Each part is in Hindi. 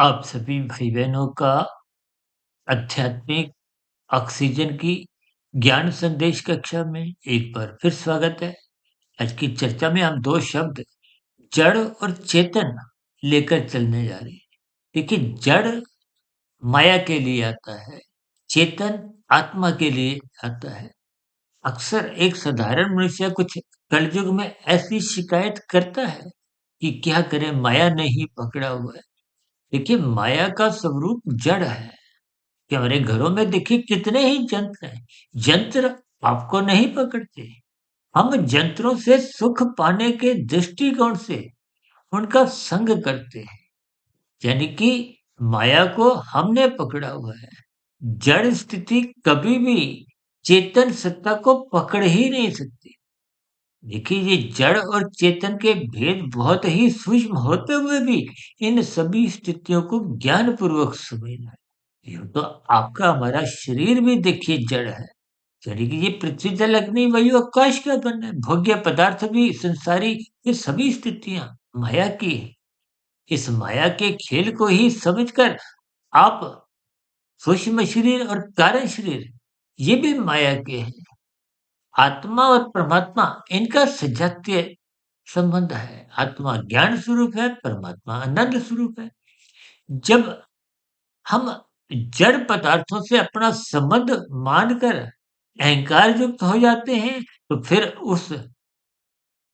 आप सभी भाई-बहनों का आध्यात्मिक ऑक्सीजन की ज्ञान संदेश कक्षा में एक बार फिर स्वागत है। आज की चर्चा में हम 2 शब्द जड़ और चेतन लेकर चलने जा रहे हैं। देखिए, जड़ माया के लिए आता है, चेतन आत्मा के लिए आता है। अक्सर एक साधारण मनुष्य कुछ कलयुग में ऐसी शिकायत करता है कि क्या करें, माया ने ही पकड़ा हुआ है। देखिए, माया का स्वरूप जड़ है। कि हमारे घरों में देखिए कितने ही यंत्र हैं। यंत्र आपको नहीं पकड़ते। हम यंत्रों से सुख पाने के दृष्टिकोण से उनका संग करते हैं। यानी कि माया को हमने पकड़ा हुआ है। जड़ स्थिति कभी भी चेतन सत्ता को पकड़ ही नहीं सकती। देखिए, ये जड़ और चेतन के भेद बहुत ही सूक्ष्म होते हुए भी इन सभी स्थितियों को ज्ञान पूर्वक समझना है। यूं तो आपका हमारा शरीर भी देखिए जड़ है। यानी कि ये पृथ्वी जल अग्नि वायु आकाश का बना है। भोग्य पदार्थ भी संसारी, ये सभी स्थितियां माया की है। इस माया के खेल को ही समझकर आप सूक्ष्म शरीर और कारण शरीर ये भी माया के हैं। आत्मा और परमात्मा इनका सजातीय संबंध है। आत्मा ज्ञान स्वरूप है, परमात्मा आनंद स्वरूप है। जब हम जड़ पदार्थों से अपना संबंध मानकर अहंकार युक्त हो जाते हैं, तो फिर उस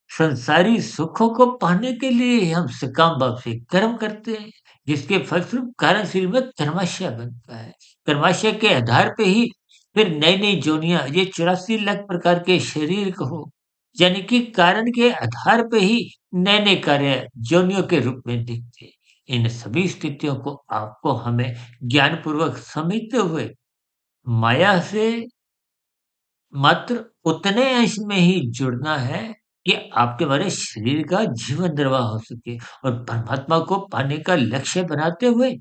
संसारी सुखों को पाने के लिए हम सकाम भाव से कर्म करते हैं, जिसके फलस्वरूप कारण शरीर में कर्माशय बनता है। कर्माशय के आधार पे ही फिर नई-नई जोनियाँ, ये 84 लाख प्रकार के शरीर कहो, यानी कि कारण के आधार पे ही नए-नए कार्य जोनियों के रूप में दिखते हैं। इन सभी स्थितियों को आपको हमें ज्ञानपूर्वक समझते हुए माया से मात्र उतने अंश में ही जुड़ना है कि आपके हमारे शरीर का जीवन निर्वाह हो सके और परमात्मा को पाने का लक्ष्य बनाते हुए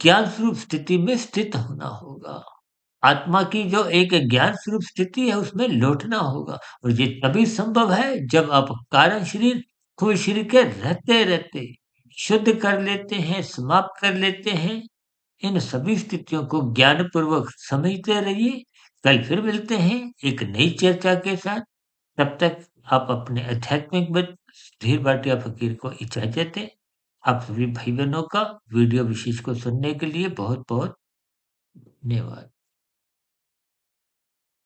ज्ञान स्वरूप स्थिति में स्थित होना होगा। आत्मा की जो एक ज्ञान स्वरूप स्थिति है उसमें लौटना होगा और ये तभी संभव है जब आप कारण शरीर स्थूल शरीर के रहते-रहते शुद्ध कर लेते हैं, समाप्त कर लेते हैं। इन सभी स्थितियों को ज्ञानपूर्वक समझते रहिए। कल फिर मिलते हैं एक नई चर्चा के साथ। तब तक आप अपने आध्यात्मिक मित्र धीर भाटिया फकीर को इजाज़त दें। आप सभी भाई-बहनों का वीडियो विशेष को सुनने के लिए बहुत-बहुत धन्यवाद।